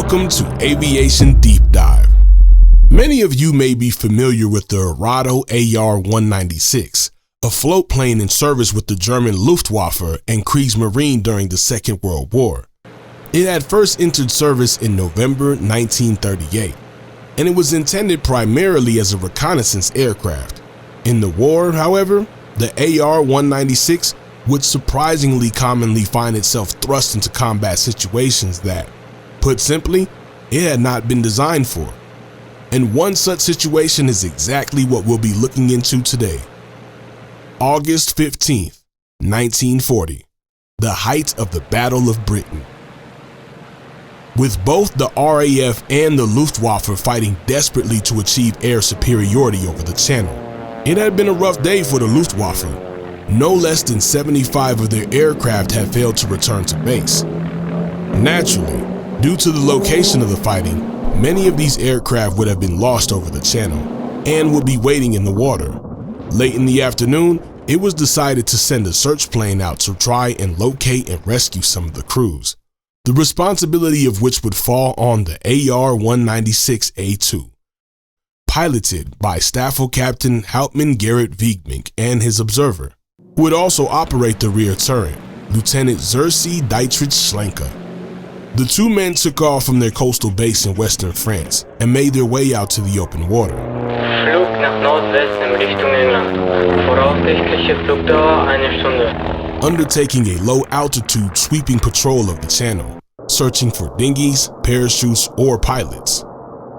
Welcome to Aviation Deep Dive. Many of you may be familiar with the Arado Ar 196, a floatplane in service with the German Luftwaffe and Kriegsmarine during the Second World War. It had first entered service in November 1938, and it was intended primarily as a reconnaissance aircraft. In the war, however, the Ar 196 would surprisingly commonly find itself thrust into combat situations that, put simply, it had not been designed for. And one such situation is exactly what we'll be looking into today. August 15th, 1940, the height of the Battle of Britain. With both the RAF and the Luftwaffe fighting desperately to achieve air superiority over the Channel, it had been a rough day for the Luftwaffe. No less than 75 of their aircraft had failed to return to base. Naturally, due to the location of the fighting, many of these aircraft would have been lost over the Channel and would be waiting in the water. Late in the afternoon, it was decided to send a search plane out to try and locate and rescue some of the crews, the responsibility of which would fall on the Ar 196A2, piloted by Staffelkaptain Hauptmann Geritt Wiegmink and his observer, who would also operate the rear turret, Lieutenant See Dietrich Schlenker. The two men took off from their coastal base in western France and made their way out to the open water. Flug nach Nordwest in Richtung England. Voraussichtliche Flugdauer 1 Stunde. Undertaking a low-altitude sweeping patrol of the Channel, searching for dinghies, parachutes, or pilots.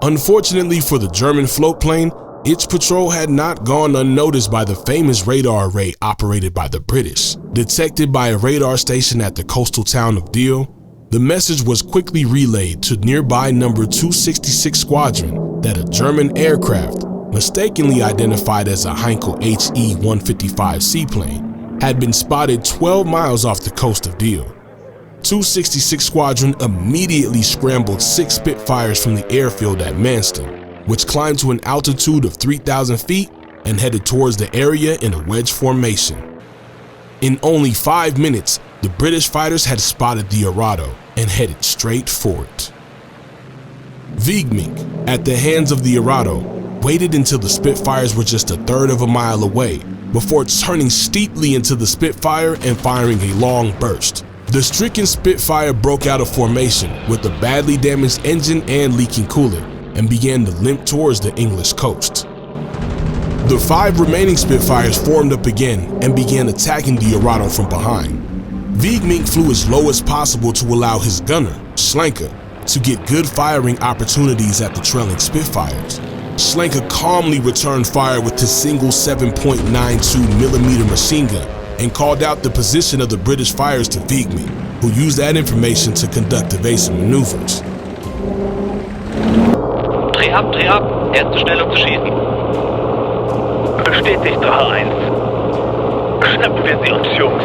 Unfortunately for the German floatplane, its patrol had not gone unnoticed by the famous radar array operated by the British. Detected by a radar station at the coastal town of Deal, the message was quickly relayed to nearby number 266 Squadron that a German aircraft, mistakenly identified as a Heinkel HE-155 seaplane, had been spotted 12 miles off the coast of Deal. 266 Squadron immediately scrambled 6 Spitfires from the airfield at Manston, which climbed to an altitude of 3,000 feet and headed towards the area in a wedge formation. In only 5 minutes, the British fighters had spotted the Arado and headed straight for it. Wiegmink, at the hands of the Arado, waited until the Spitfires were just a third of a mile away before turning steeply into the Spitfire and firing a long burst. The stricken Spitfire broke out of formation with a badly damaged engine and leaking coolant and began to limp towards the English coast. The 5 remaining Spitfires formed up again and began attacking the Arado from behind. Wiegmink flew as low as possible to allow his gunner, Schlenker, to get good firing opportunities at the trailing Spitfires. Schlenker calmly returned fire with his single 7.92mm machine gun and called out the position of the British fires to Wiegmink, who used that information to conduct evasive maneuvers. Dreh ab, erste Stellung zu schießen. Bestätigt, Drache 1. Schnappen wir sie uns, Jungs.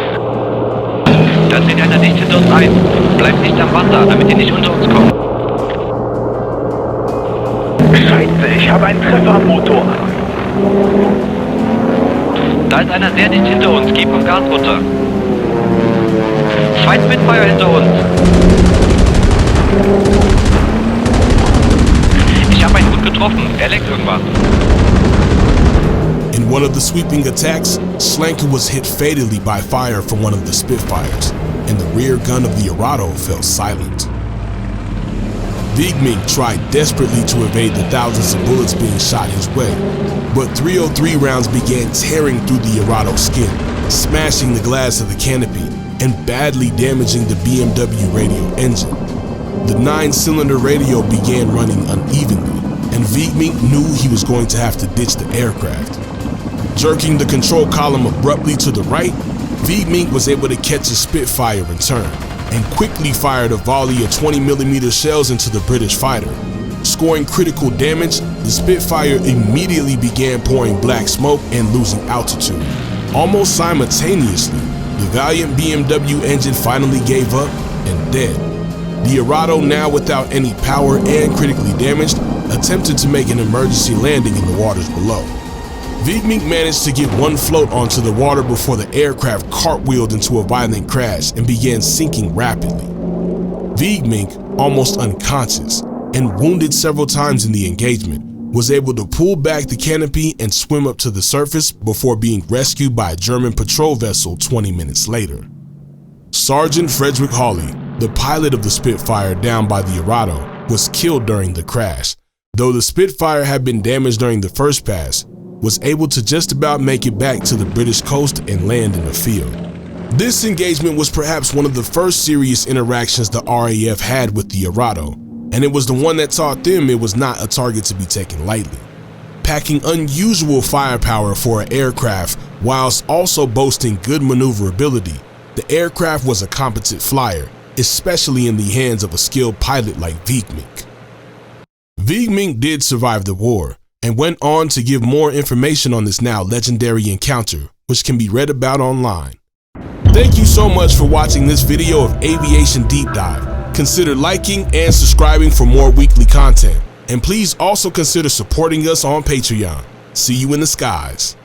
Da zieht einer nicht hinter uns ein. Bleibt nicht am Wasser, damit die nicht unter uns kommen. Scheiße, ich habe einen Treffer am Motor. Da ist einer sehr dicht hinter uns. Gib vom Gas runter. 2 Spitfire hinter uns. Ich habe einen gut getroffen. Er leckt irgendwas. In one of the sweeping attacks, Schlenker was hit fatally by fire from one of the Spitfires, and the rear gun of the Arado fell silent. Wiegmink tried desperately to evade the thousands of bullets being shot his way, but 303 rounds began tearing through the Arado skin, smashing the glass of the canopy and badly damaging the BMW radio engine. The 9-cylinder radio began running unevenly, and Wiegmink knew he was going to have to ditch the aircraft. Jerking the control column abruptly to the right, Wiegmink was able to catch a Spitfire in turn and quickly fired a volley of 20mm shells into the British fighter. Scoring critical damage, the Spitfire immediately began pouring black smoke and losing altitude. Almost simultaneously, the valiant BMW engine finally gave up and dead. The Arado, now without any power and critically damaged, attempted to make an emergency landing in the waters below. Wiegmink managed to get one float onto the water before the aircraft cartwheeled into a violent crash and began sinking rapidly. Wiegmink, almost unconscious, and wounded several times in the engagement, was able to pull back the canopy and swim up to the surface before being rescued by a German patrol vessel 20 minutes later. Sergeant Frederick Hawley, the pilot of the Spitfire down by the Arado, was killed during the crash, though the Spitfire had been damaged during the first pass, was able to just about make it back to the British coast and land in the field. This engagement was perhaps one of the first serious interactions the RAF had with the Arado, and it was the one that taught them it was not a target to be taken lightly. Packing unusual firepower for an aircraft whilst also boasting good maneuverability, the aircraft was a competent flyer, especially in the hands of a skilled pilot like Wiegmink. Wiegmink did survive the war and went on to give more information on this now legendary encounter, which can be read about online. Thank you so much for watching this video of Aviation Deep Dive. Consider liking and subscribing for more weekly content, and please also consider supporting us on Patreon. See you in the skies.